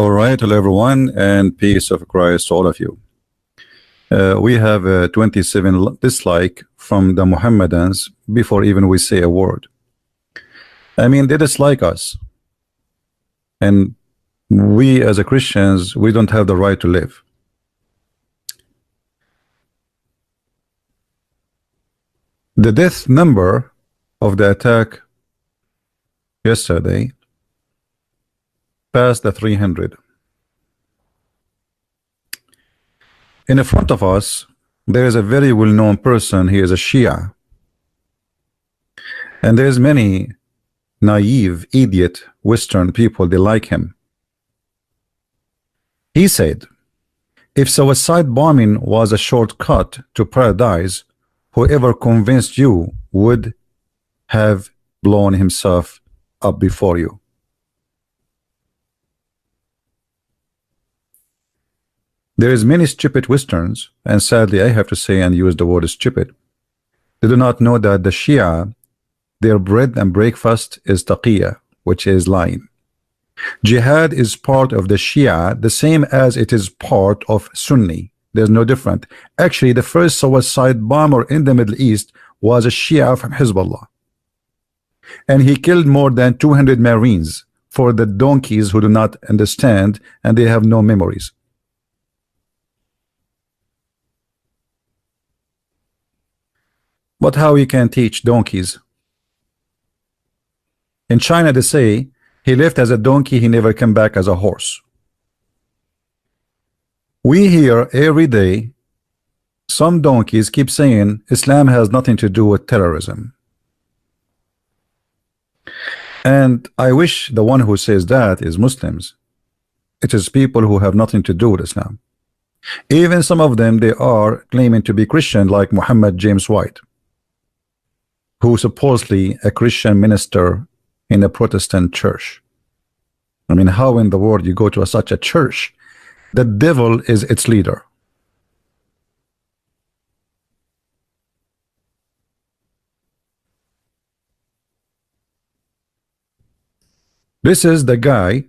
All right, hello everyone, and peace of Christ to all of you. We have 27 dislike from the Mohammedans before even we say a word. I mean, they dislike us, and we as a Christians, we don't have the right to live. The death number of the attack yesterday passed the 300. In front of us, there is a very well-known person. He is a Shia, and there's many naive, idiot Western people, they like him. He said, if suicide bombing was a shortcut to paradise, whoever convinced you would have blown himself up before you. There is many stupid Westerns, and sadly I have to say and use the word stupid. They do not know that the Shia, their bread and breakfast is taqiyya, which is lying. Jihad is part of the Shia, the same as it is part of Sunni. There's no different. Actually, the first suicide bomber in the Middle East was a Shia from Hezbollah, and he killed more than 200 Marines for the donkeys who do not understand and they have no memories. But how you can teach donkeys? In China they say he left as a donkey, he never came back as a horse. We hear every day some donkeys keep saying Islam has nothing to do with terrorism. And I wish the one who says that is Muslims. It is people who have nothing to do with Islam. Even some of them, they are claiming to be Christian, like Muhammad James White, who supposedly a Christian minister in a Protestant church. I mean, how in the world you go to such a church? The devil is its leader. This is the guy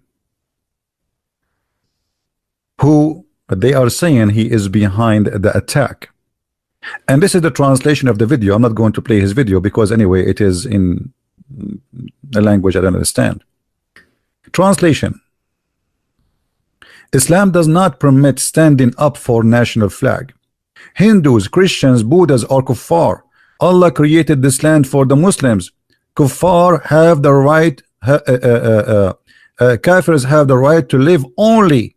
who they are saying he is behind the attack. And this is the translation of the video. I'm not going to play his video because anyway it is in a language I don't understand. Translation: Islam does not permit standing up for national flag. Hindus, Christians, Buddhas are kuffar. Allah created this land for the Muslims. Kuffar have the right, Kafirs have the right to live only.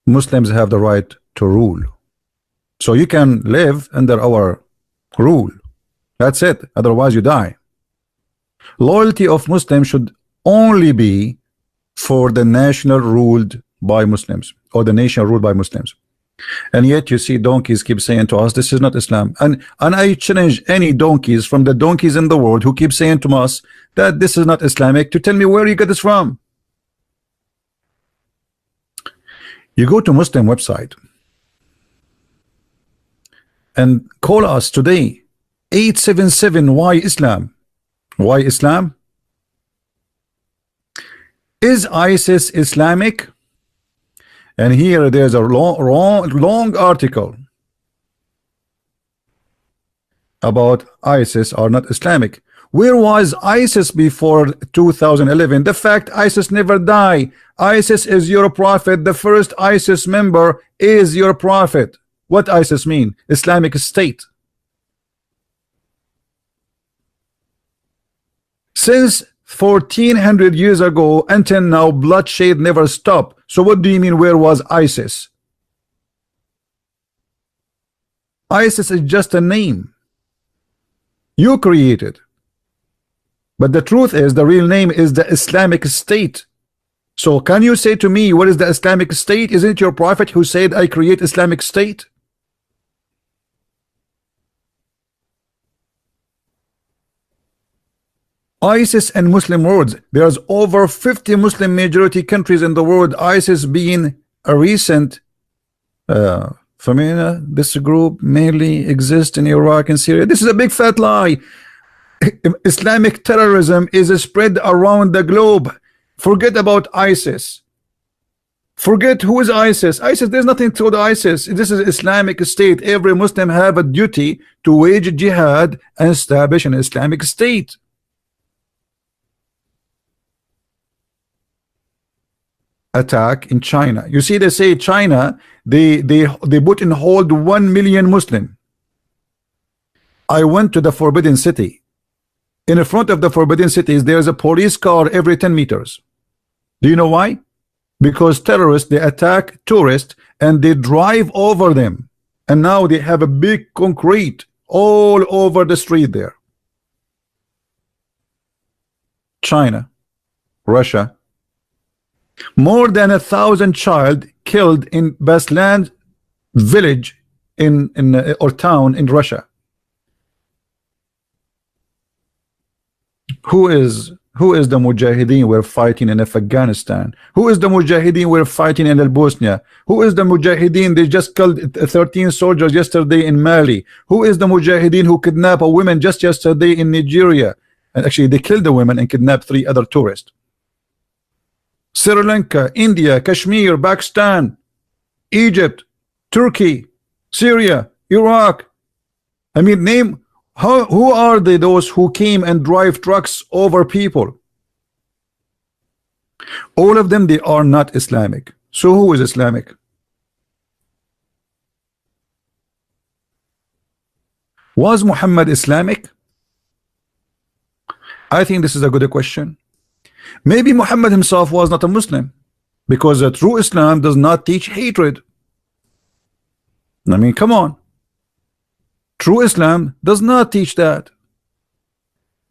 Muslims have the right to rule. So you can live under our rule. That's it. Otherwise you die. Loyalty of Muslims should only be for the national ruled by Muslims, or the nation ruled by Muslims. And yet you see donkeys keep saying to us this is not Islam, and I challenge any donkeys from the donkeys in the world who keep saying to us that this is not Islamic to tell me where you get this from. You go to Muslim website and call us today 877 why Islam. Why Islam? Is ISIS Islamic? And here there's a long article about ISIS are not Islamic. Where was ISIS before 2011? The fact ISIS never die. ISIS is your prophet. The first ISIS member is your prophet. What ISIS mean? Islamic State. Since 1400 years ago until now, bloodshed never stopped. So what do you mean where was ISIS? ISIS is just a name you created, but the truth is the real name is the Islamic State. So can you say to me what is the Islamic State? Isn't it your prophet who said I create Islamic State? ISIS and Muslim words, there's over 50 Muslim majority countries in the world, ISIS being a recent phenomena. This group mainly exists in Iraq and Syria. This is a big fat lie. Islamic terrorism is spread around the globe. Forget about ISIS. Forget who is ISIS. ISIS, there's nothing to the ISIS. This is Islamic State. Every Muslim have a duty to wage jihad and establish an Islamic State. Attack in China. You see, they say China, they put in hold 1 million Muslim. I went to the Forbidden City. In the front of the Forbidden Cities, there's a police car every 10 meters. Do you know why? Because terrorists, they attack tourists and they drive over them, and now they have a big concrete all over the street there. China, Russia, more than 1,000 child killed in Beslan village or town in Russia. Who is the Mujahideen we're fighting in Afghanistan? Who is the Mujahideen we're fighting in Bosnia? Who is the Mujahideen they just killed 13 soldiers yesterday in Mali? Who is the Mujahideen who kidnapped a woman just yesterday in Nigeria? And actually they killed the women and kidnapped 3 other tourists. Sri Lanka, India, Kashmir, Pakistan, Egypt, Turkey, Syria, Iraq. I mean, name who are they, those who came and drive trucks over people? All of them, they are not Islamic. So who is Islamic? Was Muhammad Islamic? I think this is a good question. Maybe Muhammad himself was not a Muslim, because a true Islam does not teach hatred. I mean, come on. True Islam does not teach that.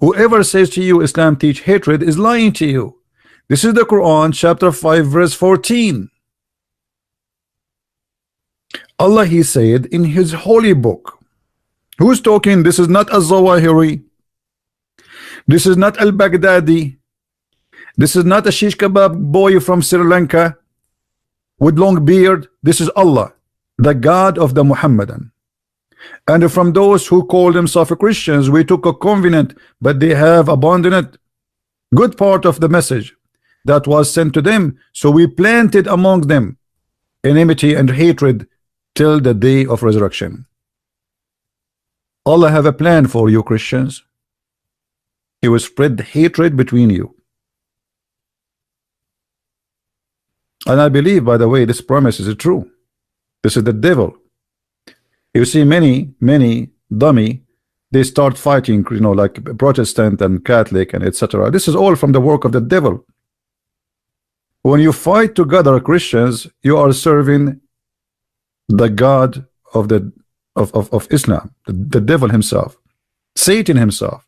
Whoever says to you Islam teach hatred is lying to you. This is the Quran, chapter 5, verse 14. Allah, He said in His holy book. Who's talking? This is not Al-Zawahiri. This is not Al-Baghdadi. This is not a shish kebab boy from Sri Lanka with long beard. This is Allah, the God of the Muhammadan. And from those who call themselves Christians, we took a covenant, but they have abandoned good part of the message that was sent to them. So we planted among them enmity and hatred till the day of resurrection. Allah have a plan for you Christians. He will spread hatred between you. And I believe, by the way, this promise is true. This is the devil. You see, many dummy, they start fighting, you know, like Protestant and Catholic and etc. This is all from the work of the devil. When you fight together Christians, you are serving the God of Islam, the devil himself, Satan himself.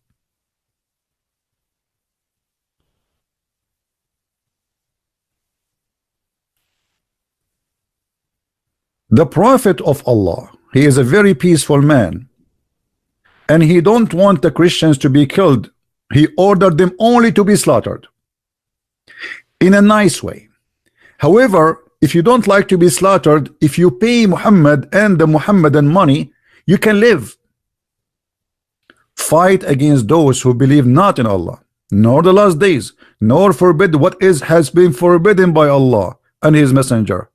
The Prophet of Allah, he is a very peaceful man, and he don't want the Christians to be killed. He ordered them only to be slaughtered in a nice way. However, if you don't like to be slaughtered, if you pay Muhammad and the Muhammadan money, you can live. Fight against those who believe not in Allah, nor the last days, nor forbid what has been forbidden by Allah and His Messenger.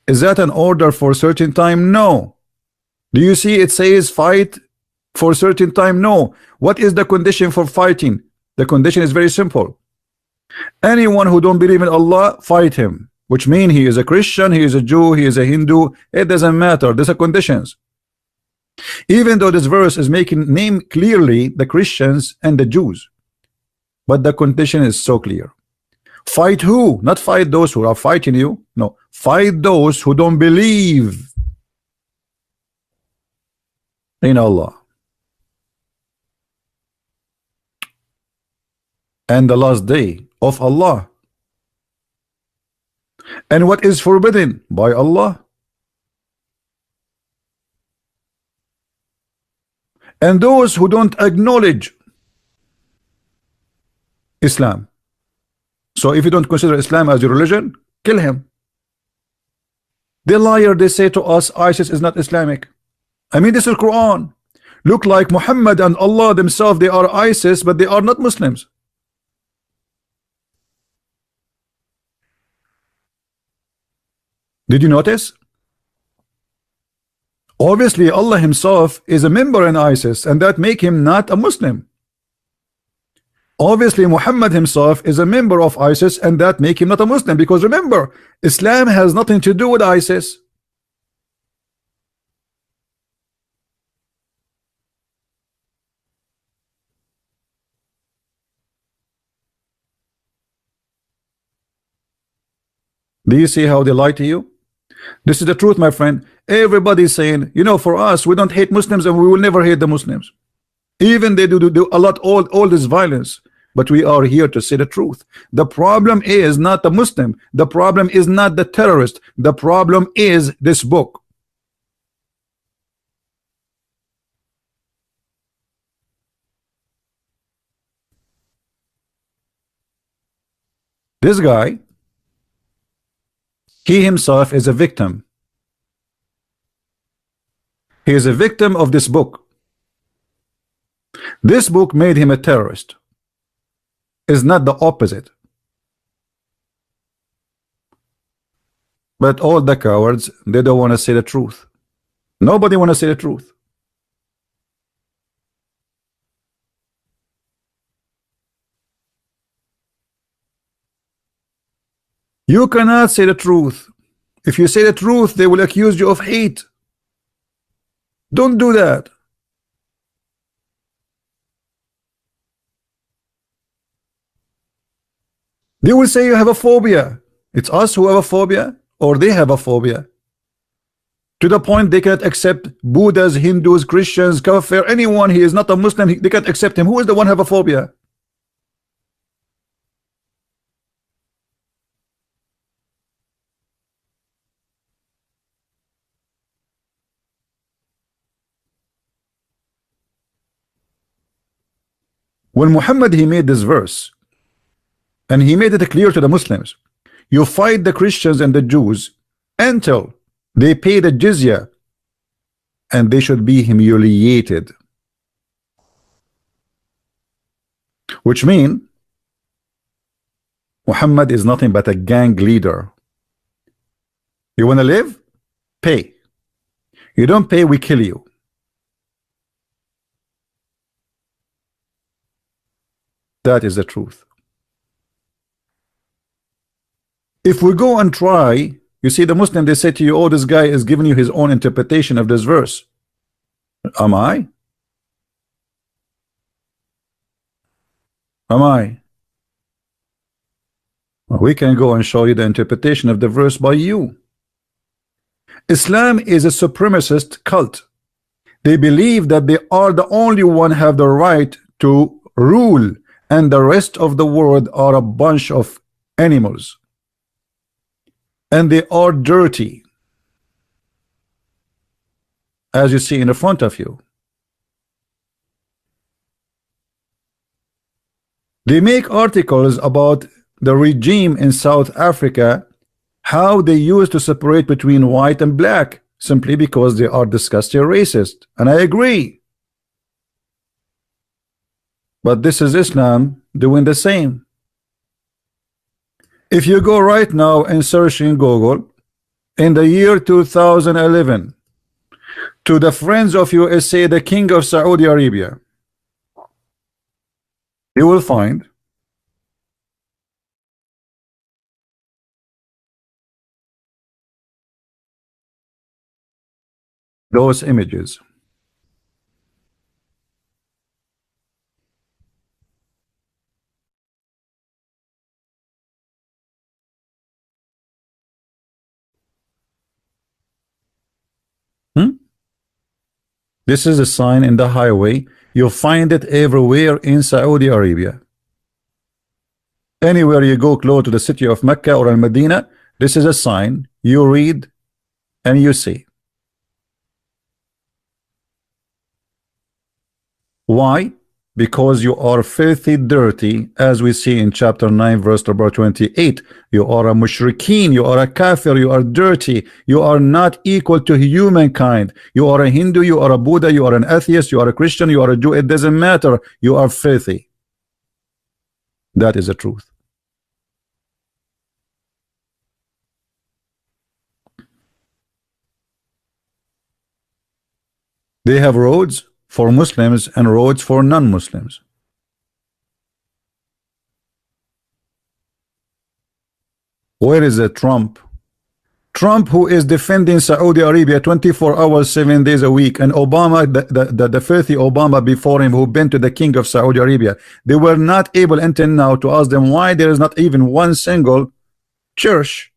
Is that an order for a certain time? No. Do you see it says fight for a certain time? No. What is the condition for fighting? The condition is very simple. Anyone who don't believe in Allah, fight him, which means he is a Christian, he is a Jew, he is a Hindu. It doesn't matter. These are conditions. Even though this verse is making name clearly the Christians and the Jews, but the condition is so clear. Fight who? Not fight those who are fighting you. No, fight those who don't believe in Allah and the last day of Allah, and what is forbidden by Allah, and those who don't acknowledge Islam. So if you don't consider Islam as your religion, kill him. The liar, they say to us, ISIS is not Islamic. I mean, this is Quran. Look like Muhammad and Allah themselves, they are ISIS, but they are not Muslims. Did you notice? Obviously, Allah himself is a member in ISIS, and that make him not a Muslim. Obviously, Muhammad himself is a member of ISIS, and that make him not a Muslim, because remember, Islam has nothing to do with ISIS. Do you see how they lie to you? This is the truth, my friend. Everybody is saying, you know, for us, we don't hate Muslims and we will never hate the Muslims. Even they do a lot, all this violence. But we are here to say the truth. The problem is not the Muslim. The problem is not the terrorist. The problem is this book. This guy, he himself is a victim. He is a victim of this book. This book made him a terrorist. Is not the opposite. But all the cowards, they don't want to say the truth. Nobody want to say the truth. You cannot say the truth. If you say the truth, they will accuse you of hate. Don't do that. They will say you have a phobia. It's us who have a phobia, or they have a phobia. To the point they cannot accept Buddhas, Hindus, Christians, Kafir, anyone. He is not a Muslim. They can't accept him. Who is the one who have a phobia? When Muhammad, he made this verse, and he made it clear to the Muslims, you fight the Christians and the Jews until they pay the jizya, and they should be humiliated. Which means Muhammad is nothing but a gang leader. You want to live? Pay. You don't pay, we kill you. That is the truth. If we go and try, you see the Muslim, they say to you, oh, this guy is giving you his own interpretation of this verse. Am I? Am I? We can go and show you the interpretation of the verse by you. Islam is a supremacist cult. They believe that they are the only one have the right to rule, and the rest of the world are a bunch of animals. And they are dirty, as you see in the front of you. They make articles about the regime in South Africa, how they used to separate between white and black, simply because they are disgusting racist. And I agree. But this is Islam doing the same. If you go right now and search in Google, in the year 2011, to the friends of USA, the King of Saudi Arabia, you will find those images. This is a sign in the highway. You'll find it everywhere in Saudi Arabia. Anywhere you go close to the city of Mecca or Al-Medina, this is a sign. You read and you see. Why? Because you are filthy dirty, as we see in chapter 9 verse number 28. You are a mushrikeen, you are a kafir, you are dirty, you are not equal to humankind. You are a Hindu, you are a Buddha, you are an atheist, you are a Christian, you are a Jew, it doesn't matter. You are filthy. That is the truth. They have roads for Muslims and roads for non-Muslims. Where is it, Trump? Trump, who is defending Saudi Arabia 24 hours, 7 days a week, and Obama, the filthy Obama before him, who been to the king of Saudi Arabia, they were not able until now to ask them why there is not even one single church,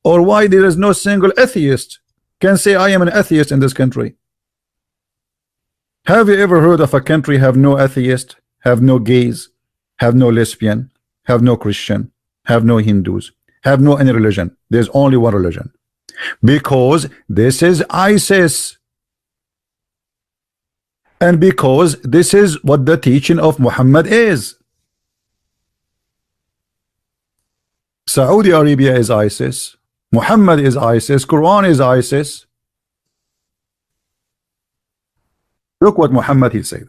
or why there is no single atheist can say I am an atheist in this country. Have you ever heard of a country have no atheist, have no gays, have no lesbian, have no Christian, have no Hindus, have no any religion? There's only one religion, because this is ISIS, and because this is what the teaching of Muhammad is. Saudi Arabia is ISIS, Muhammad is ISIS, Quran is ISIS. Look what Muhammad he said.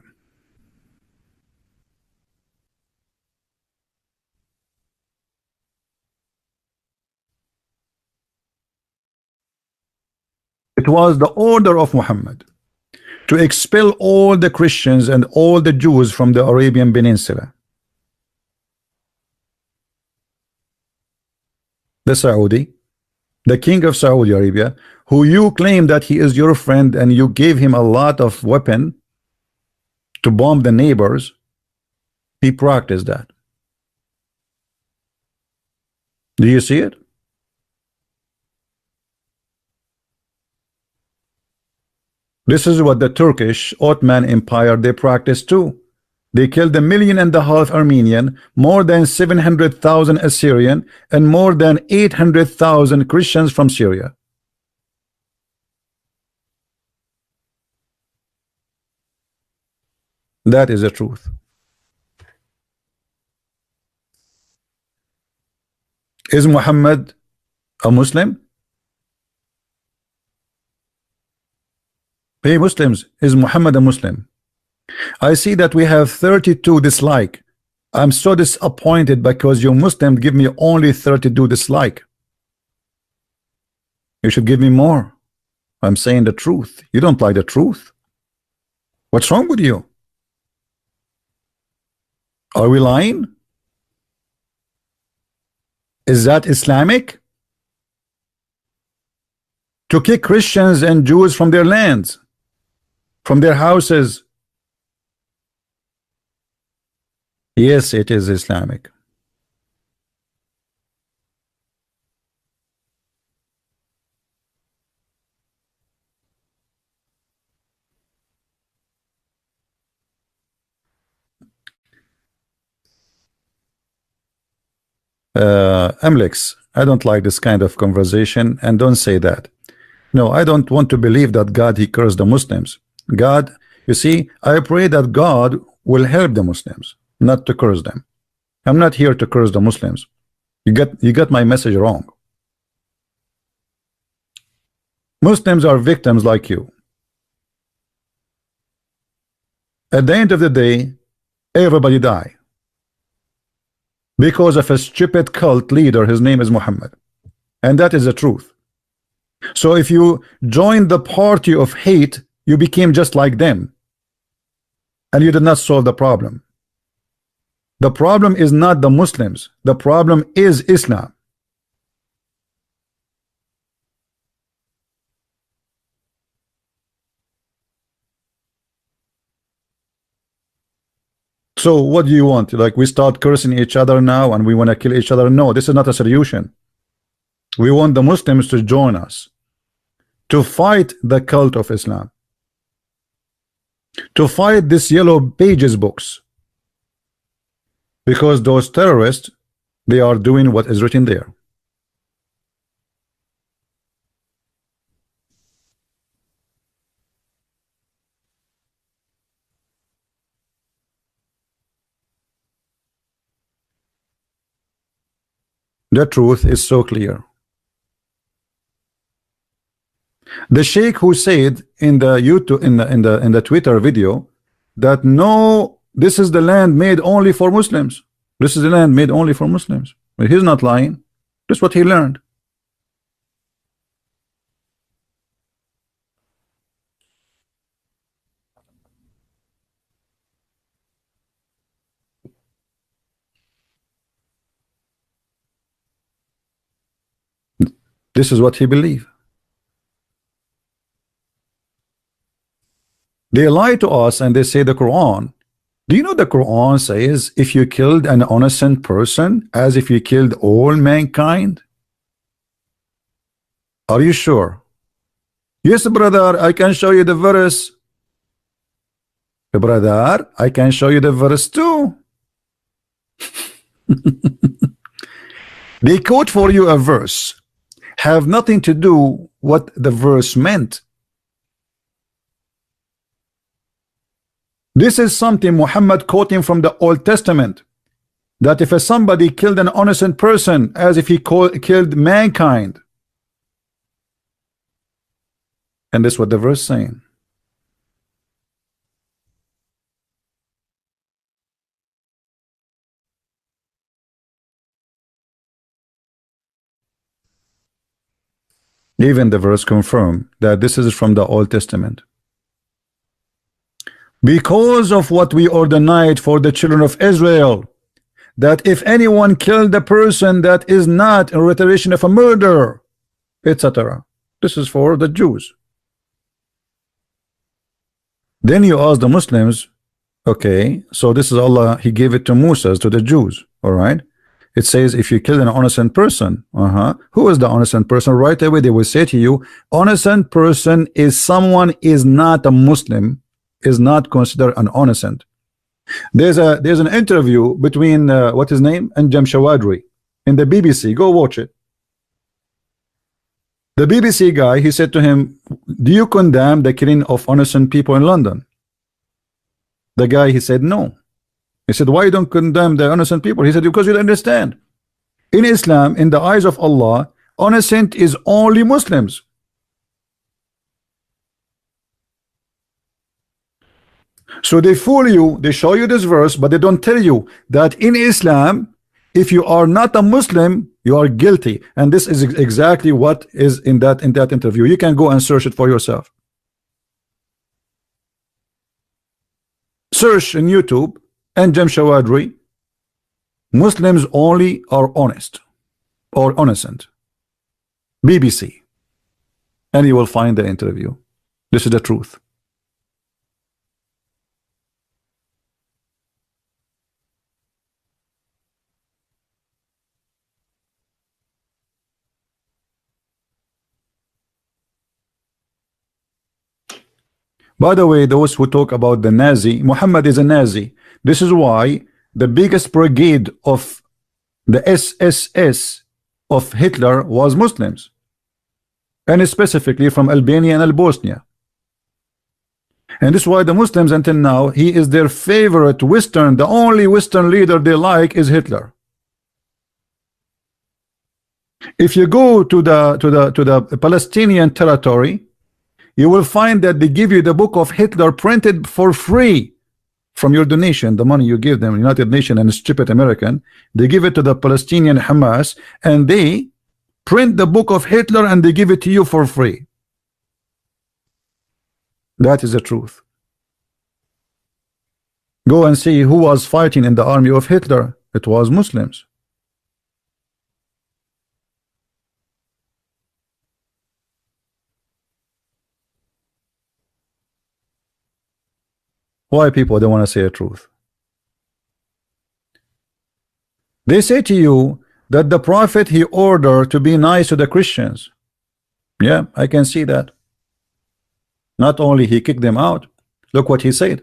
It was the order of Muhammad to expel all the Christians and all the Jews from the Arabian Peninsula. The Saudi, the king of Saudi Arabia, who you claim that he is your friend and you gave him a lot of weapon to bomb the neighbors, he practiced that. Do you see it? This is what the Turkish Ottoman Empire they practiced too. They killed 1.5 million Armenian, more than 700,000 Assyrian, and more than 800,000 Christians from Syria. That is the truth. Is Muhammad a Muslim? Hey Muslims, is Muhammad a Muslim? I see that we have 32 dislike. I'm so disappointed because you Muslims give me only 32 dislike. You should give me more. I'm saying the truth. You don't like the truth. What's wrong with you? Are we lying? Is that Islamic? To kick Christians and Jews from their lands, from their houses? Yes, it is Islamic. Amlex, I don't like this kind of conversation, and don't say that. No, I don't want to believe that God he cursed the Muslims. God, you see, I pray that God will help the Muslims, not to curse them. I'm not here to curse the Muslims. You got my message wrong. Muslims are victims like you. At the end of the day, everybody die because of a stupid cult leader. His name is Muhammad, and that is the truth. So if you join the party of hate, you became just like them, and you did not solve the problem. The problem is not the Muslims. The problem is Islam. So what do you want? Like we start cursing each other now and we want to kill each other? No, this is not a solution. We want the Muslims to join us, to fight the cult of Islam, to fight this yellow pages books, because those terrorists, they are doing what is written there. The truth is so clear. The sheikh who said in the YouTube in the Twitter video that no, this is the land made only for Muslims. This is the land made only for Muslims. But he's not lying. That's what he learned. This is what he believed. They lie to us and they say the Quran. Do you know the Quran says if you killed an innocent person as if you killed all mankind? Are you sure? Yes, brother, I can show you the verse. Brother, I can show you the verse too. They quote for you a verse, have nothing to do what the verse meant. This is something Muhammad quoting from the Old Testament, that if somebody killed an innocent person as if he killed mankind. And that's what the verse saying. Even the verse confirm that this is from the Old Testament. Because of what we ordained for the children of Israel, that if anyone killed a person that is not in retaliation of a murder, etc. This is for the Jews. Then you ask the Muslims, okay, so this is Allah, he gave it to Moses, to the Jews, all right? It says if you kill an innocent person, who is the innocent person? Right away they will say to you, innocent person is someone is not a Muslim, is not considered an innocent. There's an interview between what his name and Jamshawadri in the BBC. Go watch it. The BBC guy, he said to him, do you condemn the killing of innocent people in London? The guy, he said no. He said, why you don't condemn the innocent people? He said, because you don't understand. In Islam, in the eyes of Allah, innocent is only Muslims. So they fool you, they show you this verse, but they don't tell you that in Islam, if you are not a Muslim, you are guilty. And this is exactly what is in that interview. You can go and search it for yourself. Search in YouTube and Jamshawadri, Muslims only are honest or innocent. BBC. And you will find the interview. This is the truth. By the way, those who talk about the Nazi, Muhammad is a Nazi. This is why the biggest brigade of the SSS of Hitler was Muslims, and specifically from Albania and Bosnia. And this is why the Muslims until now, he is their favorite Western, the only Western leader they like is Hitler. If you go to the Palestinian territory, you will find that they give you the book of Hitler printed for free from your donation, the money you give them, United Nations and stupid American. They give it to the Palestinian Hamas, and they print the book of Hitler and they give it to you for free. That is the truth. Go and see who was fighting in the army of Hitler. It was Muslims. Why people don't want to say the truth? They say to you that the Prophet, he ordered to be nice to the Christians. Yeah, I can see that. Not only he kicked them out, look what he said.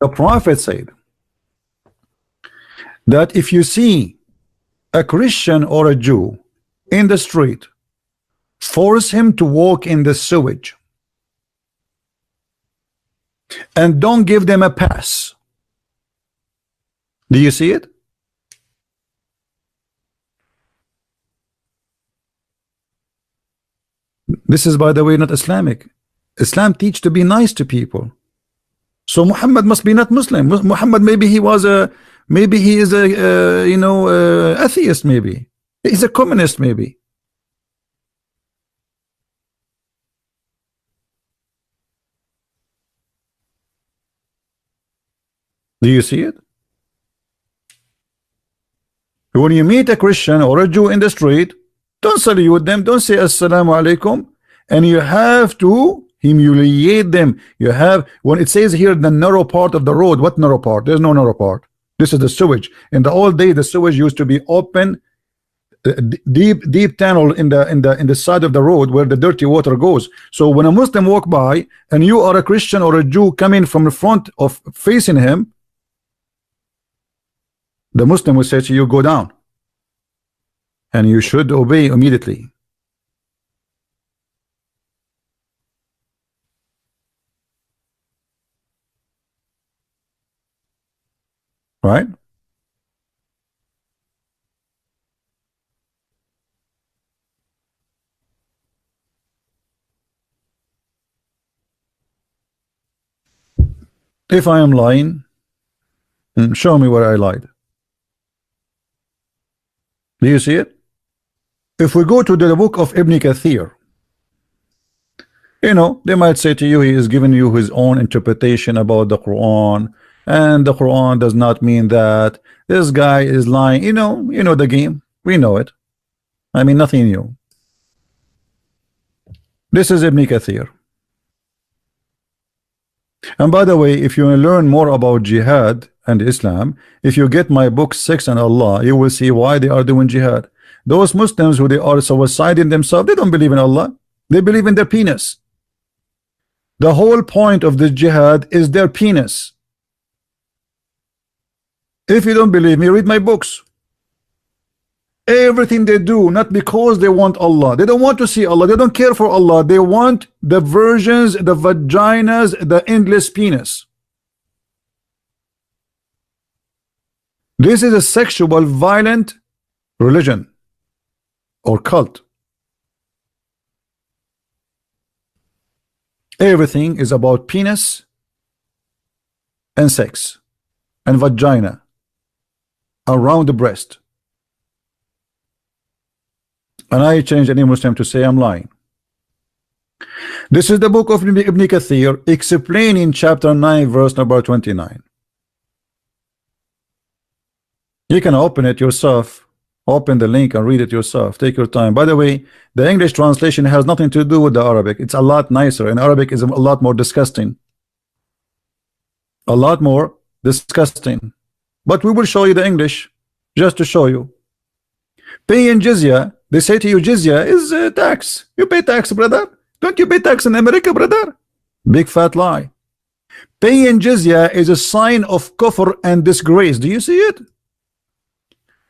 The Prophet said that if you see a Christian or a Jew in the street, force him to walk in the sewage and don't give them a pass. Do you see it? This is, by the way, not Islamic. Islam teach to be nice to people. So Muhammad must be not Muslim. Muhammad, maybe he was a, maybe he is a, atheist maybe. He's a communist, maybe. Do you see it? When you meet a Christian or a Jew in the street, don't salute them, don't say assalamu alaikum, and you have to humiliate them. You have, when it says here the narrow part of the road, what narrow part? There's no narrow part. This is the sewage. In the old day, the sewage used to be open, deep tunnel in the side of the road where the dirty water goes. So when a Muslim walk by and you are a Christian or a Jew coming from the front of facing him, the Muslim will say to you, go down, and you should obey immediately. Right? If I am lying, show me where I lied. Do you see it? If we go to the book of Ibn Kathir, you know, they might say to you, he is giving you his own interpretation about the Quran, and the Quran does not mean that. This guy is lying. You know the game. We know it. I mean, nothing new. This is Ibn Kathir. And by the way, if you learn more about jihad and Islam, if you get my book 6 and Allah, you will see why they are doing jihad. Those Muslims who they are suiciding themselves, they don't believe in Allah. They believe in their penis. The whole point of the jihad is their penis. If you don't believe me, read my books. Everything they do, not because they want Allah. They don't want to see Allah. They don't care for Allah. They want the virgins, the vaginas, the endless penis. This is a sexual, violent religion or cult. Everything is about penis and sex and vagina around the breast. And I change any Muslim to say I'm lying. This is the book of Ibn Kathir explaining chapter 9 verse number 29. You can open it yourself, open the link and read it yourself. Take your time. By the way, the English translation has nothing to do with the Arabic. It's a lot nicer, and Arabic is a lot more disgusting. A lot more disgusting. But we will show you the English just to show you. Paying jizya, they say to you, jizya is tax. You pay tax, brother. Don't you pay tax in America, brother? Big fat lie. Paying jizya is a sign of kufr and disgrace. Do you see it?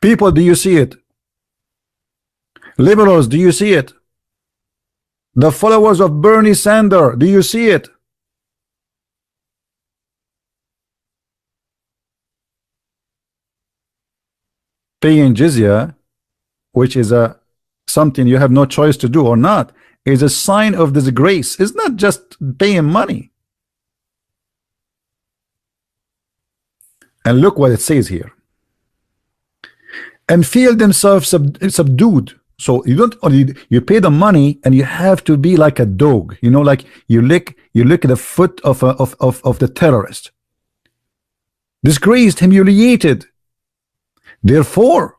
People, do you see it? Liberals, do you see it? The followers of Bernie Sanders, do you see it? Paying jizya, which is something you have no choice to do or not, is a sign of disgrace. It's not just paying money. And look what it says here. And feel themselves subdued. So you don't only you pay the money and you have to be like a dog, you know, like you lick the foot of the terrorist. Disgraced, humiliated. Therefore,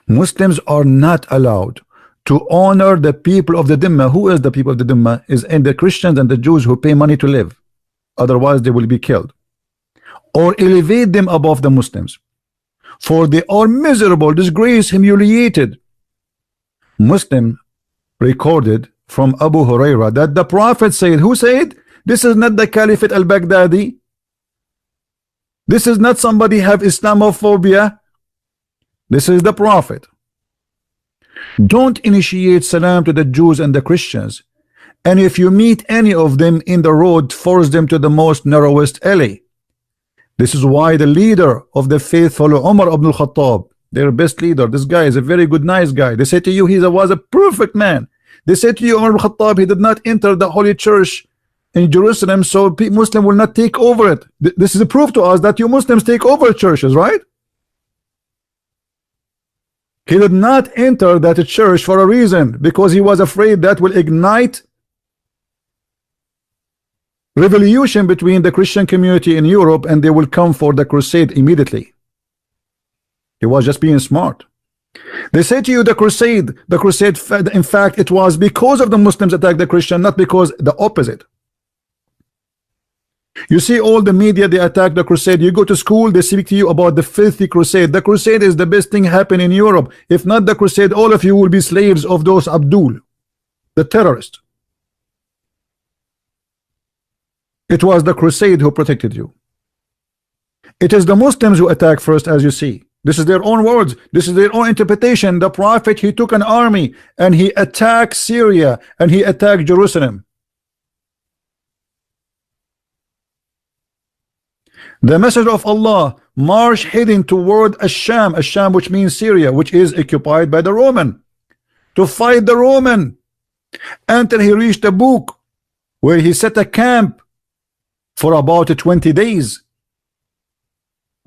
Muslims are not allowed to honor the people of the Dhimma. Who is the people of the Dhimma? Is in the Christians and the Jews who pay money to live. Otherwise they will be killed. Or elevate them above the Muslims. For they are miserable, disgraced, humiliated. Muslim recorded from Abu Huraira that the Prophet said, who said? This is not the Caliphate al-Baghdadi. This is not somebody have Islamophobia. This is the Prophet. Don't initiate salam to the Jews and the Christians, and if you meet any of them in the road, force them to the most narrowest alley. This is why the leader of the faithful, Umar ibn al-Khattab, their best leader, this guy is a very good, nice guy. They say to you he was a perfect man. They say to you, Umar ibn al-Khattab, he did not enter the holy church in Jerusalem, so Muslim will not take over it. This is a proof to us that you Muslims take over churches, right? He did not enter that church for a reason, because he was afraid that will ignite revolution between the Christian community in Europe, and they will come for the crusade immediately. He was just being smart. They say to you the crusade, in fact, it was because of the Muslims attacked the Christian, not because the opposite. You see all the media, they attack the crusade. You go to school, they speak to you about the filthy crusade. The crusade is the best thing happen in Europe. If not the crusade, all of you will be slaves of those Abdul, the terrorist. It was the crusade who protected you. It is the Muslims who attack first, as you see. This is their own words. This is their own interpretation. The Prophet, he took an army and he attacked Syria and he attacked Jerusalem. The messenger of Allah marched heading toward Asham, which means Syria, which is occupied by the Roman, to fight the Roman, until he reached a book where he set a camp for about 20 days.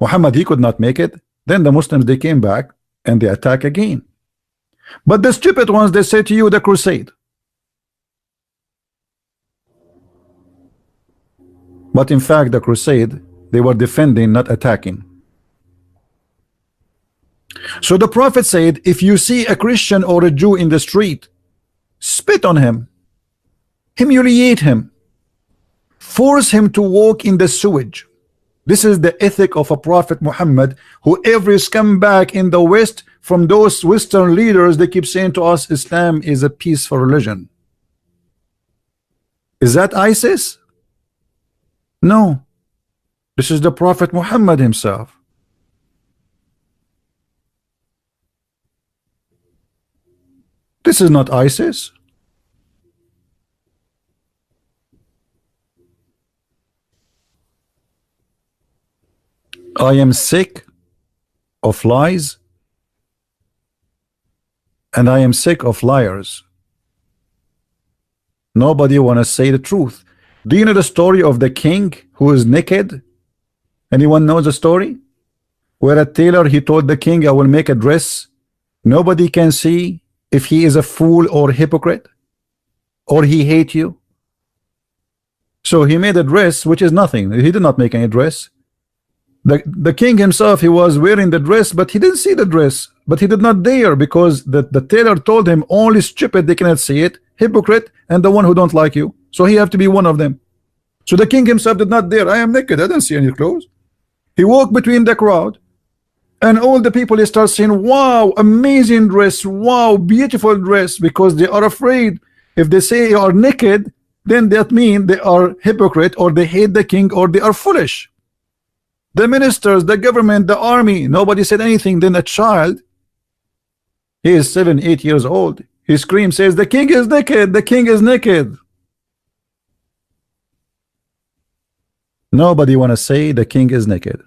Muhammad, he could not make it. Then the Muslims, they came back and they attack again. But the stupid ones, they say to you the crusade. But in fact, the crusade, they were defending, not attacking. So the Prophet said, if you see a Christian or a Jew in the street, spit on him, humiliate him, force him to walk in the sewage. This is the ethic of a Prophet Muhammad, who every scumbag in the West, from those Western leaders, they keep saying to us, Islam is a peaceful religion. Is that ISIS? No. This is the Prophet Muhammad himself. This is not ISIS. I am sick of lies, and I am sick of liars. Nobody want to say the truth. Do you know the story of the king who is naked? Anyone knows the story? Where a tailor, he told the king, I will make a dress. Nobody can see if he is a fool or hypocrite, or he hate you. So he made a dress which is nothing. He did not make any dress. The king himself, he was wearing the dress, but he didn't see the dress. But he did not dare, because the tailor told him only stupid they cannot see it, hypocrite, and the one who don't like you. So he have to be one of them. So the king himself did not dare. I am naked, I don't see any clothes. He walked between the crowd, and all the people, they start saying, wow, amazing dress, wow, beautiful dress, because they are afraid. If they say you are naked, then that means they are hypocrite, or they hate the king, or they are foolish. The ministers, the government, the army, nobody said anything. Then a child, he is 7, 8 years old, he screams, says, the king is naked, the king is naked. Nobody want to say the king is naked.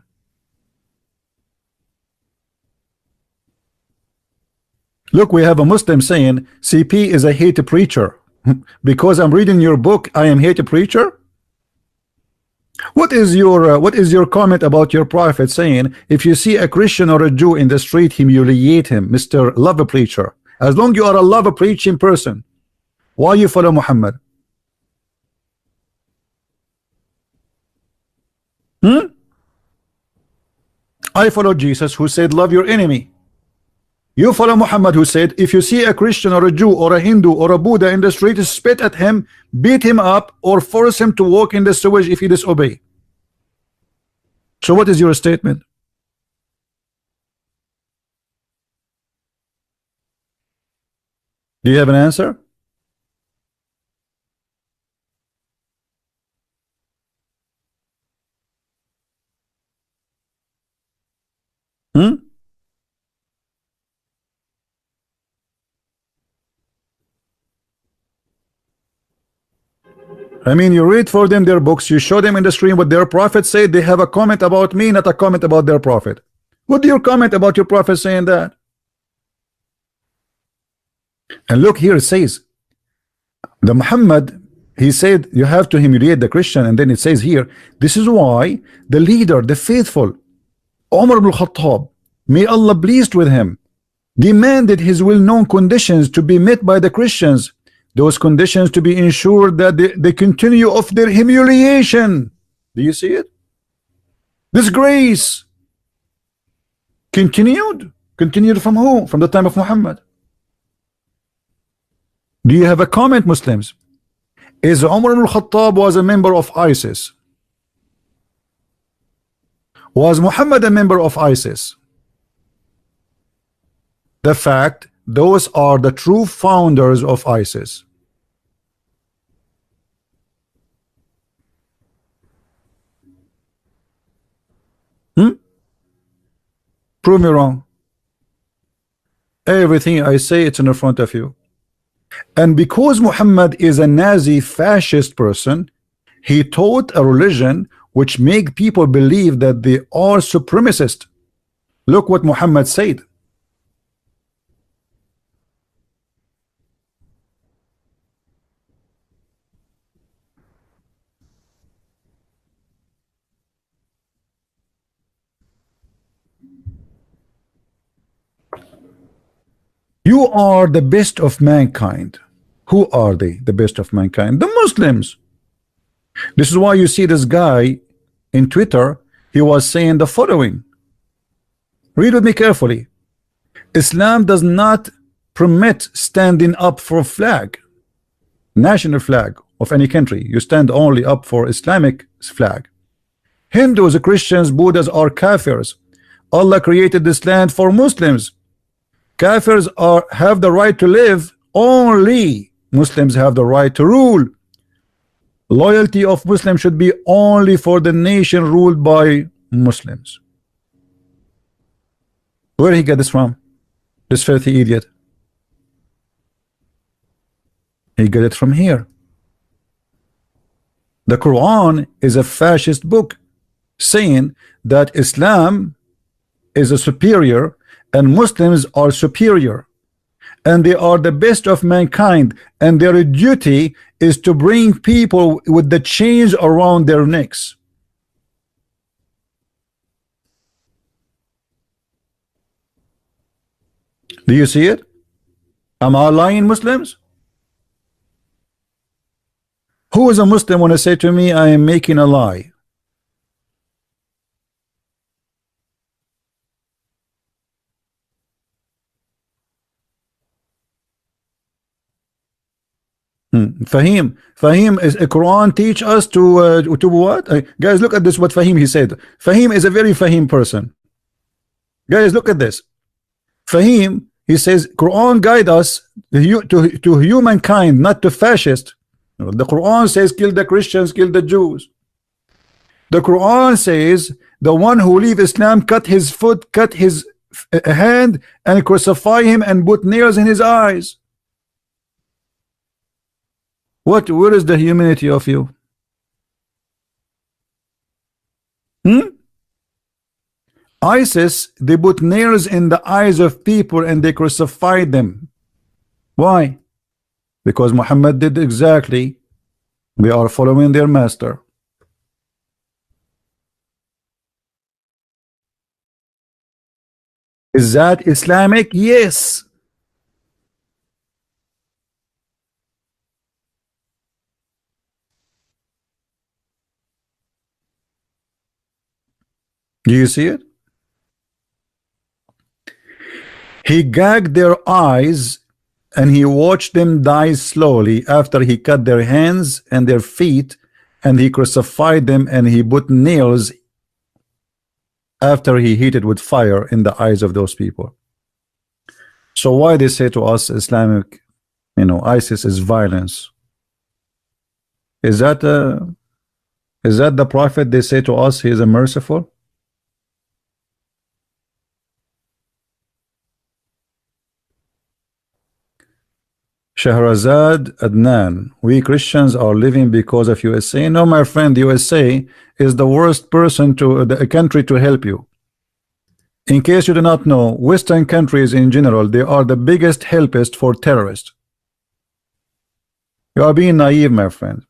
Look, we have a Muslim saying CP is a hate preacher. Because I'm reading your book, I am hate preacher? What is your comment about your prophet saying, if you see a Christian or a Jew in the street, humiliate him, Mr. Love Preacher? As long you are a love preaching person, why you follow Muhammad? I follow Jesus, who said love your enemy. You follow Muhammad, who said if you see a Christian or a Jew or a Hindu or a Buddha in the street, spit at him, beat him up, or force him to walk in the sewage if he disobey. So what is your statement? Do you have an answer? I mean, you read for them their books, you show them in the screen what their prophet said, they have a comment about me, not a comment about their prophet. What do you comment about your prophet saying that? And look here, it says, the Muhammad, he said you have to humiliate the Christian, and then it says here, this is why the leader, the faithful, Umar ibn Khattab, may Allah pleased with him, demanded his well-known conditions to be met by the Christians. Those conditions to be ensured that they continue of their humiliation. Do you see it? Disgrace. Continued from who? From the time of Muhammad. Do you have a comment, Muslims? Is Umar ibn al-Khattab was a member of ISIS? Was Muhammad a member of ISIS? The fact, those are the true founders of ISIS. Prove me wrong. Everything I say, it's in front of you. And because Muhammad is a Nazi fascist person, he taught a religion which make people believe that they are supremacist. Look what Muhammad said. You are the best of mankind. Who are they, the best of mankind? The Muslims. This is why you see this guy in Twitter, he was saying the following. Read with me carefully. Islam does not permit standing up for a flag, national flag of any country. You stand only up for Islamic flag. Hindus, Christians, Buddhas are kafirs. Allah created this land for Muslims. Kafirs have the right to live, only Muslims have the right to rule. Loyalty of Muslims should be only for the nation ruled by Muslims. Where did he get this from? This filthy idiot. He got it from here. The Quran is a fascist book saying that Islam is a superior and Muslims are superior, and they are the best of mankind, and their duty is to bring people with the chains around their necks. Do you see it? Am I lying, Muslims? Who is a Muslim when I say to me I am making a lie? Fahim is a Quran teach us to what? Guys, look at this. What Fahim he said. Fahim is a very Fahim person. Guys, look at this. Fahim, he says Quran guide us to humankind, not to fascist. The Quran says kill the Christians, kill the Jews. The Quran says the one who leave Islam, cut his foot, cut his hand, and crucify him and put nails in his eyes. Where is the humanity of you? ISIS, they put nails in the eyes of people and they crucified them. Why? Because Muhammad did exactly. They are following their master. Is that Islamic? Yes. Do you see it? He gagged their eyes and he watched them die slowly after he cut their hands and their feet, and he crucified them and he put nails after he heated with fire in the eyes of those people. So why they say to us Islamic, ISIS is violence? Is that the prophet they say to us he is a merciful? Shahrazad Adnan, we Christians are living because of USA. No, my friend, USA is the worst person to the country to help you. In case you do not know, Western countries in general, they are the biggest helpist for terrorists. You are being naive, my friend.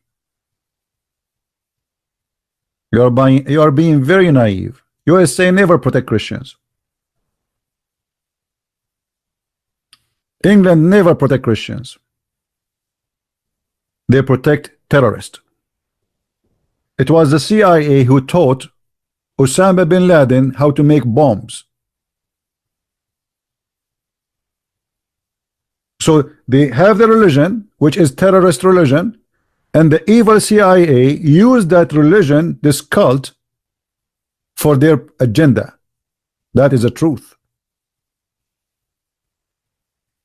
You are being very naive. USA never protect Christians. England never protect Christians. They protect terrorists. It was the CIA who taught Osama bin Laden how to make bombs. So they have the religion, which is terrorist religion, and the evil CIA used that religion, this cult, for their agenda. That is the truth.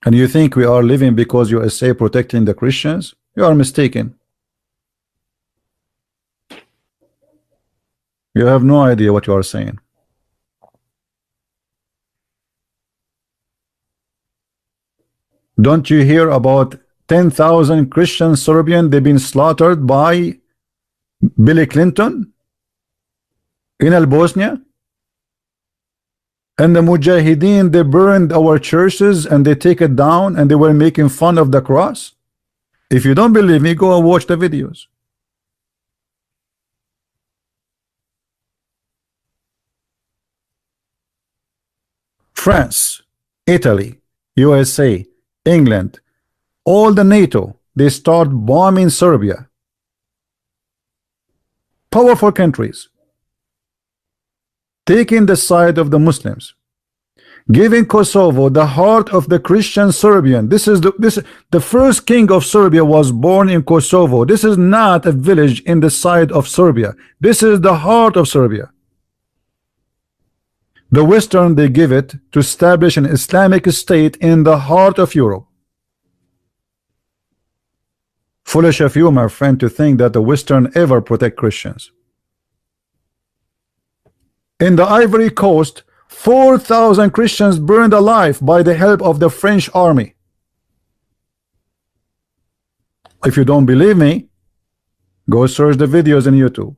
And you think we are living because USA protecting the Christians? You are mistaken. You have no idea what you are saying. Don't you hear about 10,000 Christian Serbian? They've been slaughtered by Billy Clinton in Bosnia. And the Mujahideen, they burned our churches and they take it down and they were making fun of the cross. If you don't believe me, go and watch the videos. France, Italy, USA, England, all the NATO, they start bombing Serbia. Powerful countries taking the side of the Muslims, giving Kosovo the heart of the Christian Serbian. This is the first king of Serbia was born in Kosovo. This is not a village in the side of Serbia. This is the heart of Serbia. The Western, they give it to establish an Islamic state in the heart of Europe. Foolish of you, my friend, to think that the Western ever protect Christians. In the Ivory Coast, 4,000 Christians burned alive by the help of the French army. If you don't believe me, go search the videos on YouTube.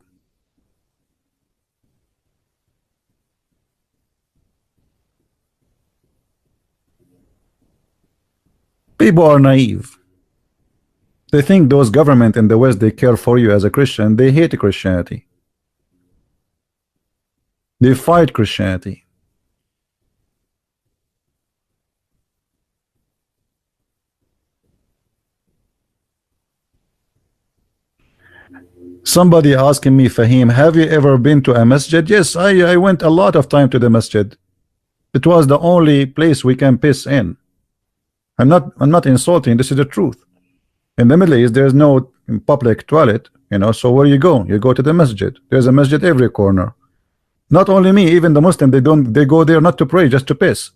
People are naive. They think those government in the West, they care for you as a Christian. They hate Christianity. They fight Christianity. Somebody asking me, Fahim, have you ever been to a masjid? Yes, I went a lot of time to the masjid. It was the only place we can piss in. I'm not insulting, this is the truth. In the Middle East, there's no public toilet, you know, so where you go? You go to the masjid. There's a masjid every corner. Not only me, even the Muslim, they go there not to pray, just to piss.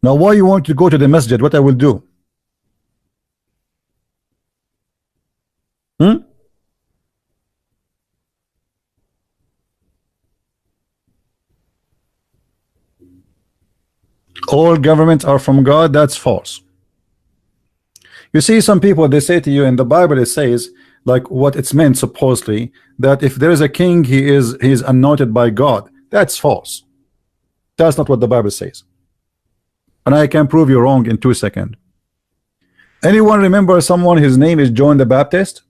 Now why you want to go to the masjid? What I will do? All governments are from God. That's false. You see, some people, they say to you in the Bible, it says, like what it's meant supposedly, that if there is a king, he's anointed by God. That's false. That's not what the Bible says. And I can prove you wrong in 2 seconds. Anyone remember someone, his name is John the Baptist?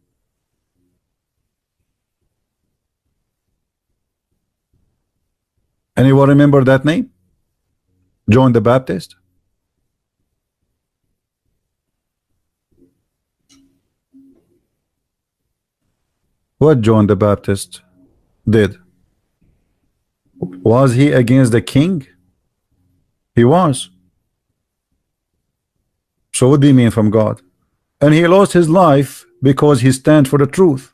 Anyone remember that name? John the Baptist? What John the Baptist did? Was he against the king? He was. So what do you mean from God? And he lost his life because he stand for the truth.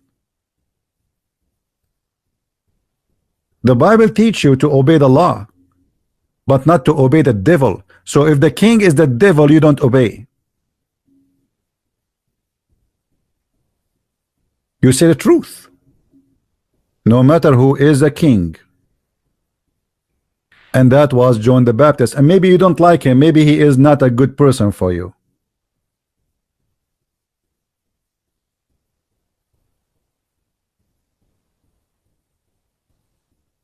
The Bible teach you to obey the law, but not to obey the devil. So if the king is the devil, you don't obey. You say the truth, no matter who is a king. And that was John the Baptist. And maybe you don't like him. Maybe he is not a good person for you.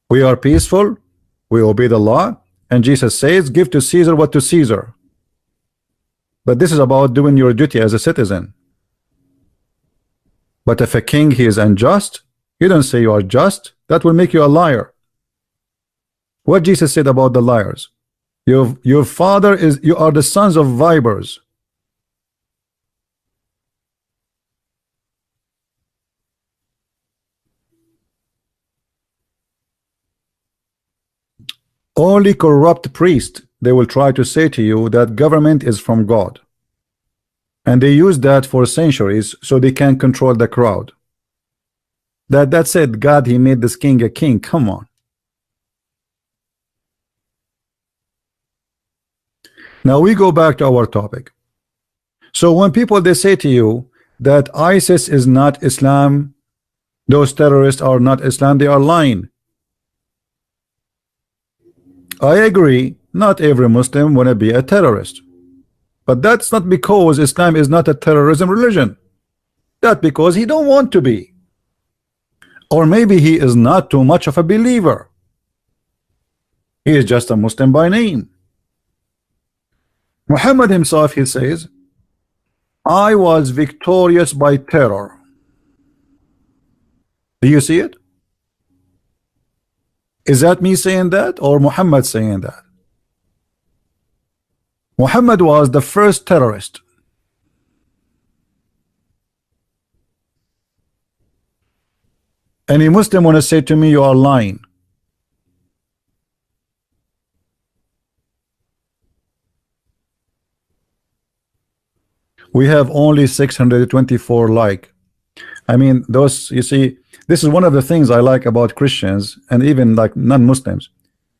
We are peaceful. We obey the law. And Jesus says, give to Caesar what to Caesar. But this is about doing your duty as a citizen. But if a king, he is unjust, you don't say you are just. That will make you a liar. What Jesus said about the liars? Your father is, you are the sons of vipers. Only corrupt priests, they will try to say to you that government is from God. And they use that for centuries so they can control the crowd. That's it. God, he made this king a king. Come on. Now we go back to our topic. So when people they say to you that ISIS is not Islam, those terrorists are not Islam, they are lying. I agree, not every Muslim want to be a terrorist. But that's not because Islam is not a terrorism religion. That's because he don't want to be. Or maybe he is not too much of a believer. He is just a Muslim by name. Muhammad himself, he says, I was victorious by terror. Do you see it? Is that me saying that or Muhammad saying that? Muhammad was the first terrorist. Any Muslim want to say to me you are lying? We have only 624 like. I mean, those, you see, this is one of the things I like about Christians and even like non-Muslims.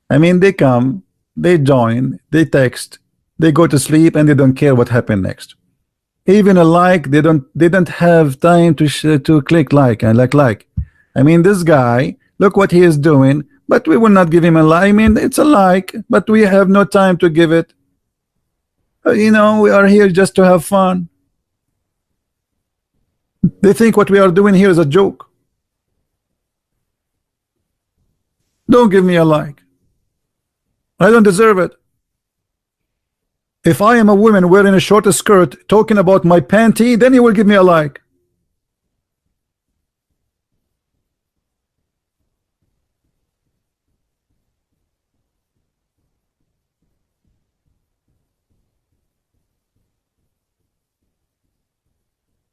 I mean, they come, they join, they text, they go to sleep, and they don't care what happened next. Even a like, they don't have time to click like and like. I mean, this guy, look what he is doing, but we will not give him a like. I mean, it's a like, but we have no time to give it. You know, we are here just to have fun. They think what we are doing here is a joke. Don't give me a like. I don't deserve it. If I am a woman wearing a short skirt talking about my panty, then you will give me a like.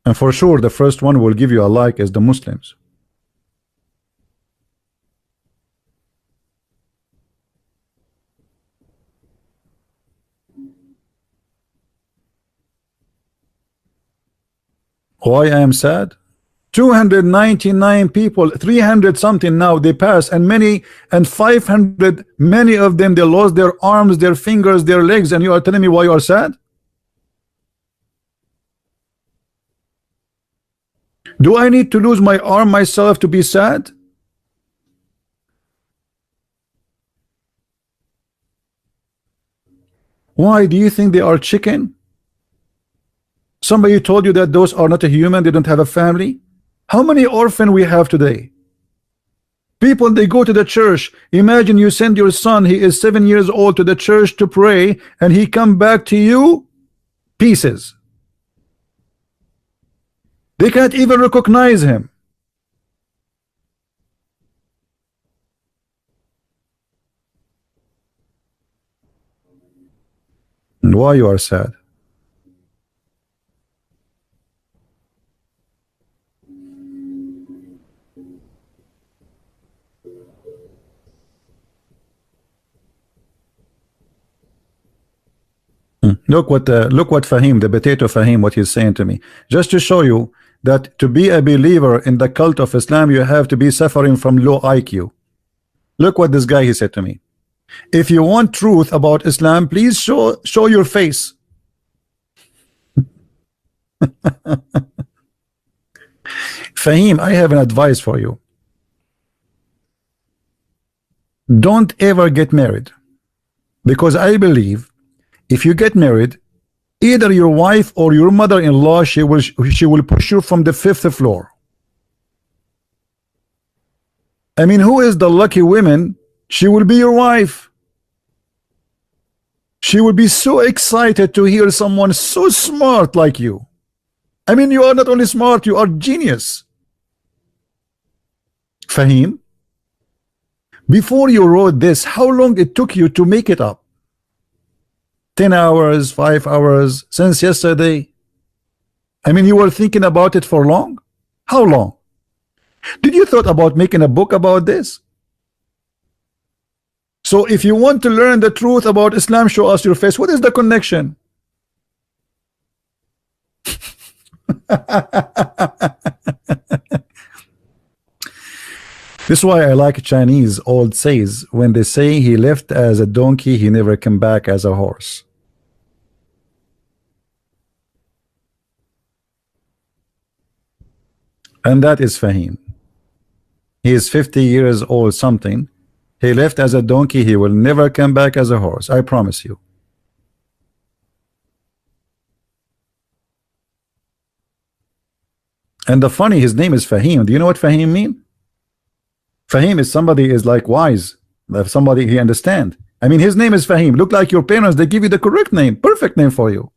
And for sure, the first one will give you a like is the Muslims. Why I am sad? 299 people, 300 something now they pass, and 500, many of them they lost their arms, their fingers, their legs, and you are telling me why you are sad? Do I need to lose my arm myself to be sad? Why do you think they are chicken? Somebody told you that those are not a human, they don't have a family? How many orphans we have today? People, they go to the church. Imagine you send your son, he is 7 years old, to the church to pray, and he come back to you pieces. They can't even recognize him. And why you are sad? Look what Fahim, the potato Fahim, what he's saying to me, just to show you that to be a believer in the cult of Islam, you have to be suffering from low IQ. Look what this guy he said to me. If you want truth about Islam, please show your face. Fahim, I have an advice for you. Don't ever get married, because I believe if you get married, either your wife or your mother-in-law, she will push you from the 5th floor. I mean, who is the lucky woman? She will be your wife. She will be so excited to hear someone so smart like you. I mean, you are not only smart, you are genius. Fahim, before you wrote this, how long it took you to make it up? 10 hours, 5 hours since yesterday. I mean, you were thinking about it for long? How long? Did you thought about making a book about this? So if you want to learn the truth about Islam, show us your face. What is the connection? This is why I like Chinese old says when they say he left as a donkey, he never came back as a horse. And that is Fahim. He is 50 years old something. He left as a donkey, he will never come back as a horse. I promise you. And the funny, his name is Fahim. Do you know what Fahim mean? Fahim is somebody is like wise. Somebody he understand. I mean, his name is Fahim. Look like your parents, they give you the correct name, perfect name for you.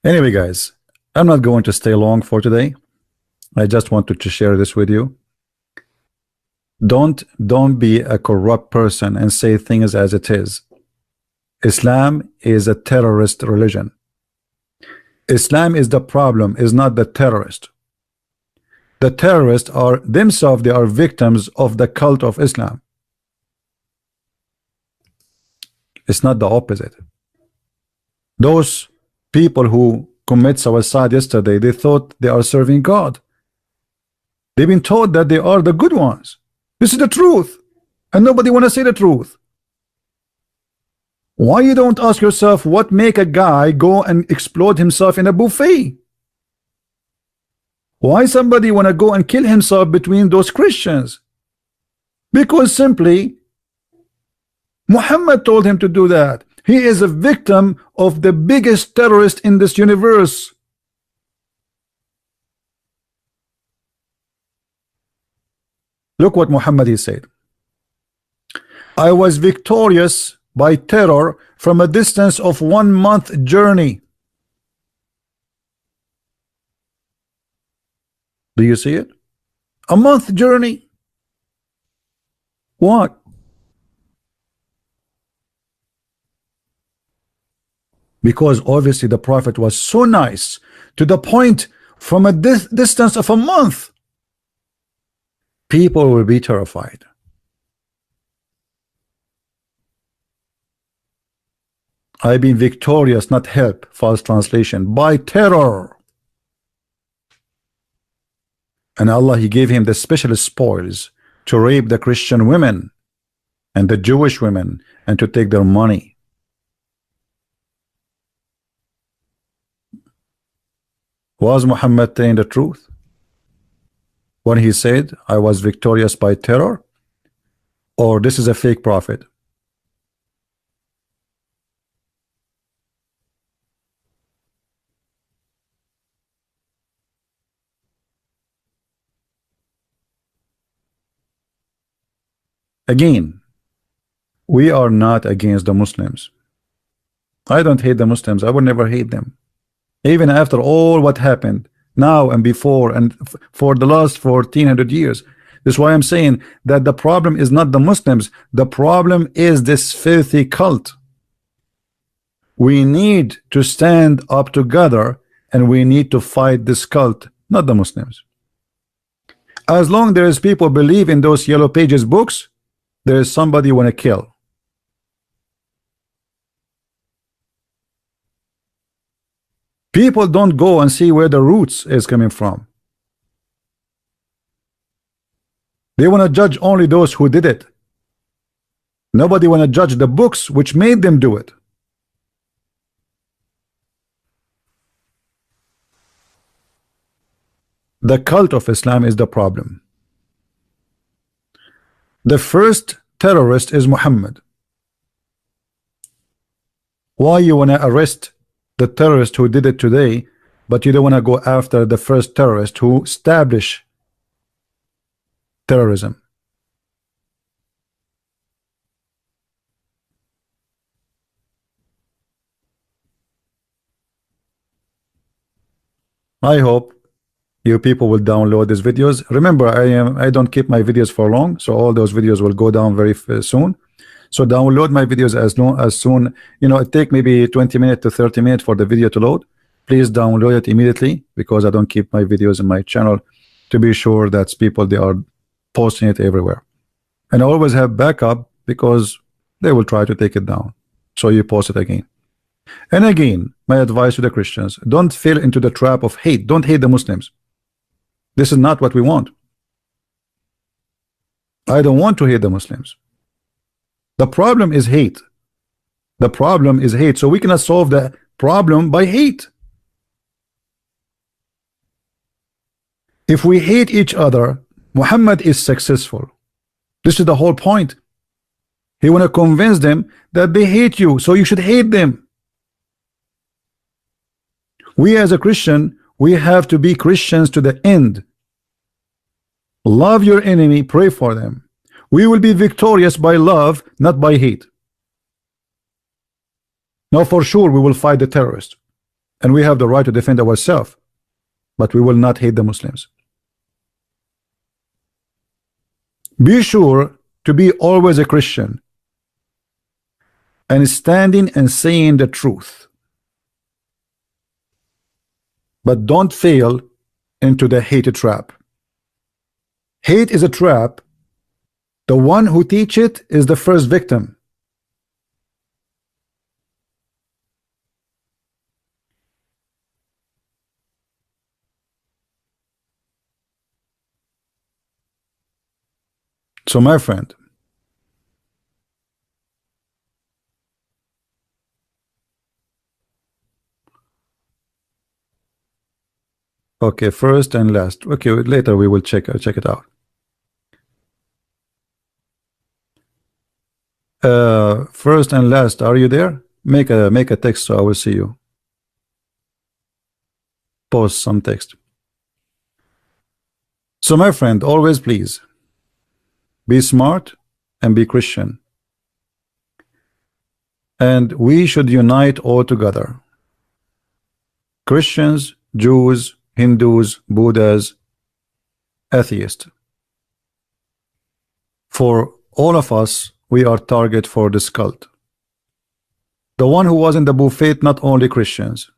Anyway, guys, I'm not going to stay long for today. I just wanted to share this with you. Don't be a corrupt person and say things as it is. Islam is a terrorist religion. Islam is the problem, is not the terrorist. The terrorists are themselves, they are victims of the cult of Islam. It's not the opposite. Those people who commit suicide yesterday, they thought they are serving God. They've been told that they are the good ones. This is the truth, and nobody want to say the truth. Why you don't ask yourself what make a guy go and explode himself in a buffet? Why somebody want to go and kill himself between those Christians? Because simply Muhammad told him to do that. He is a victim of the biggest terrorist in this universe. Look what Muhammad he said. I was victorious by terror from a distance of 1 month journey. Do you see it? A month journey. What? Because obviously the Prophet was so nice to the point from a distance of a month, people will be terrified. I've been victorious, not help, false translation, by terror. And Allah, he gave him the special spoils to rape the Christian women and the Jewish women and to take their money. Was Muhammad telling the truth when he said I was victorious by terror, or this is a fake prophet? Again, we are not against the Muslims. I don't hate the Muslims. I will never hate them. Even after all what happened now and before and for the last 1400 years. This is why I'm saying that the problem is not the Muslims. The problem is this filthy cult. We need to stand up together and we need to fight this cult, not the Muslims. As long there is people believe in those yellow pages books, there is somebody want to kill. People don't go and see where the roots is coming from. They want to judge only those who did it. Nobody want to judge the books which made them do it. The cult of Islam is the problem. The first terrorist is Muhammad. Why you want to arrest the terrorist who did it today, but you don't want to go after the first terrorist who established terrorism? I hope You people will download these videos. Remember, I don't keep my videos for long, so all those videos will go down very soon. So download my videos as soon, you know, it take maybe 20 minutes to 30 minutes for the video to load. Please download it immediately, because I don't keep my videos in my channel to be sure that people, they are posting it everywhere. And I always have backup, because they will try to take it down, so you post it again. And again, my advice to the Christians: don't fall into the trap of hate. Don't hate the Muslims. This is not what we want. I don't want to hate the Muslims. The problem is hate. The problem is hate. So we cannot solve the problem by hate. If we hate each other, Muhammad is successful. This is the whole point. He want to convince them that they hate you, so you should hate them. We as a Christian, we have to be Christians to the end. Love your enemy, pray for them. We will be victorious by love, not by hate. Now for sure we will fight the terrorists, and we have the right to defend ourselves, but we will not hate the Muslims. Be sure to be always a Christian and standing and saying the truth, but don't fail into the hate trap. Hate is a trap. The one who teach it is the first victim. So my friend, okay, first and last. Okay, later we will check it out. First and last, are you there? Make a text so I will see you. Post some text. So my friend, always please be smart and be Christian, and we should unite all together. Christians, Jews, Hindus, Buddhas, atheists. For all of us, we are target for this cult. The one who was in the buffet, not only Christians.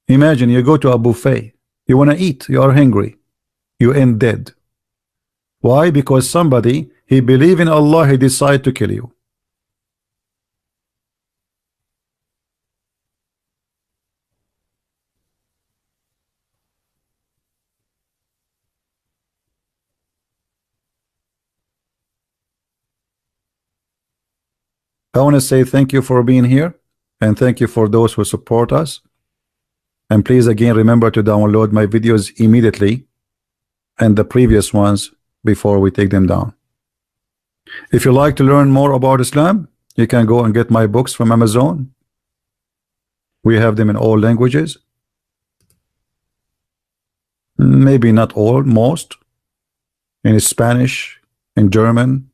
Imagine you go to a buffet, you want to eat, you are hungry, you end dead. Why? Because somebody, he believe in Allah, he decide to kill you. I want to say thank you for being here, and thank you for those who support us. And please again remember to download my videos immediately, and the previous ones before we take them down. If you like to learn more about Islam, you can go and get my books from Amazon. We have them in all languages. Maybe not all, most. In Spanish, in German,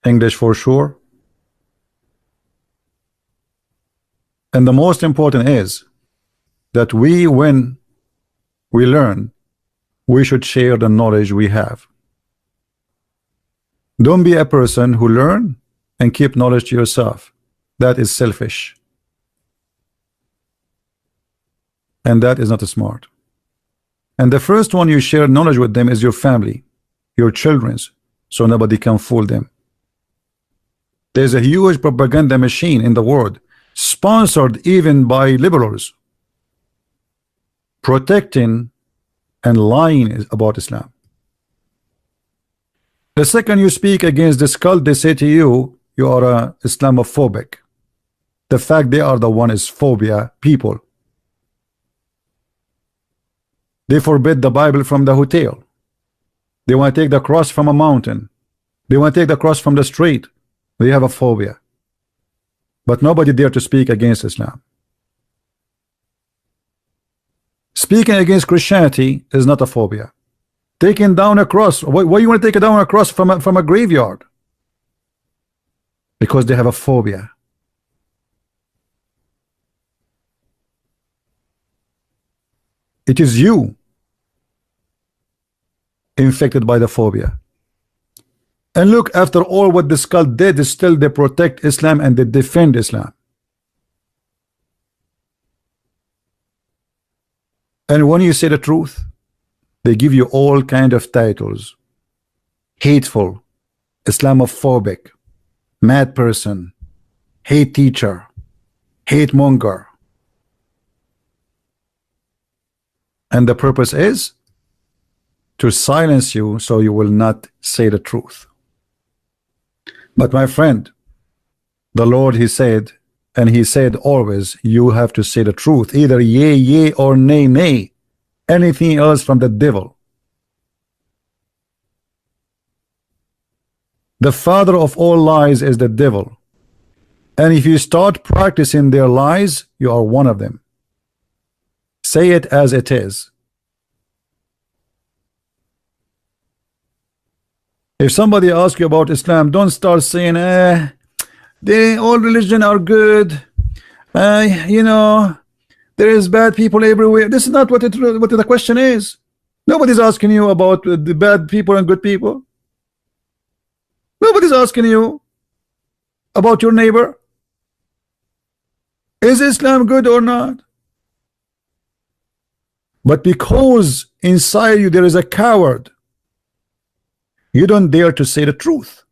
English for sure. And the most important is that when we learn, we should share the knowledge we have. Don't be a person who learn and keep knowledge to yourself. That is selfish, and that is not smart. And the first one you share knowledge with them is your family, your children's, so nobody can fool them. There's a huge propaganda machine in the world, sponsored even by liberals, protecting and lying about Islam. The second you speak against this cult, they say to you, you are a Islamophobic. The fact they are the one is phobia people. They forbid the Bible from the hotel. They want to take the cross from a mountain. They want to take the cross from the street. They have a phobia. But nobody dare to speak against Islam. Speaking against Christianity is not a phobia. Taking down a cross, why you want to take down a cross from a graveyard? Because they have a phobia. It is you infected by the phobia. And look, after all what this cult did, still they protect Islam and they defend Islam. And when you say the truth, they give you all kind of titles: hateful, Islamophobic, mad person, hate teacher, hate monger. And the purpose is to silence you so you will not say the truth. But my friend, the Lord, he said, and he said always, you have to say the truth, either yea, yea, or nay, nay. Anything else from the devil. The father of all lies is the devil. And if you start practicing their lies, you are one of them. Say it as it is. If somebody asks you about Islam, don't start saying, all religion are good. You know, there is bad people everywhere. This is not what the question is. Nobody's asking you about the bad people and good people. Nobody's asking you about your neighbor. Is Islam good or not? But because inside you there is a coward, you don't dare to say the truth.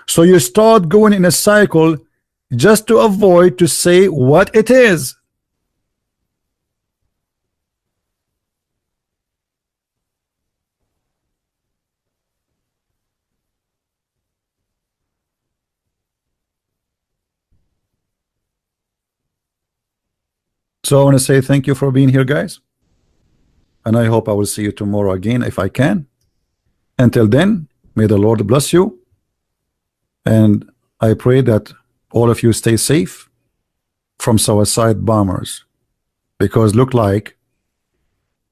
So you start going in a cycle just to avoid to say what it is. So I want to say thank you for being here, guys. And I hope I will see you tomorrow again if I can. Until then, may the Lord bless you. And I pray that all of you stay safe from suicide bombers, because look like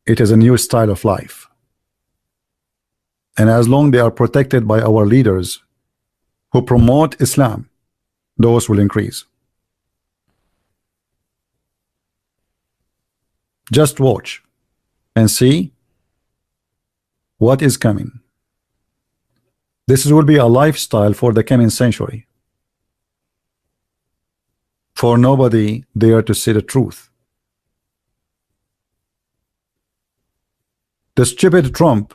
it is a new style of life. And as long they are protected by our leaders who promote Islam, those will increase. Just watch and see what is coming. This will be a lifestyle for the coming century. For nobody dare to say the truth. The stupid Trump,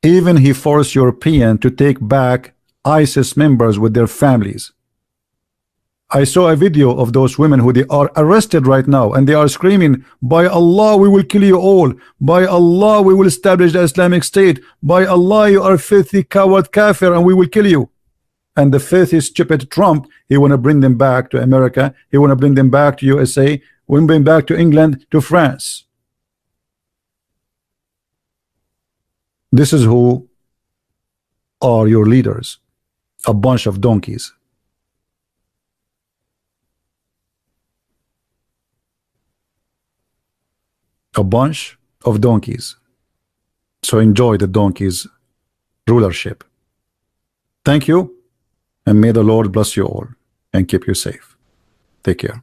even he forced European to take back ISIS members with their families. I saw a video of those women who they are arrested right now, and they are screaming, by Allah we will kill you all, by Allah we will establish the Islamic State, by Allah you are filthy coward kafir and we will kill you. And the filthy stupid Trump, he want to bring them back to America, he want to bring them back to USA, want to bring back to England, to France. This is who are your leaders, a bunch of donkeys. A bunch of donkeys. So enjoy the donkeys rulership. Thank you, and may the Lord bless you all and keep you safe. Take care.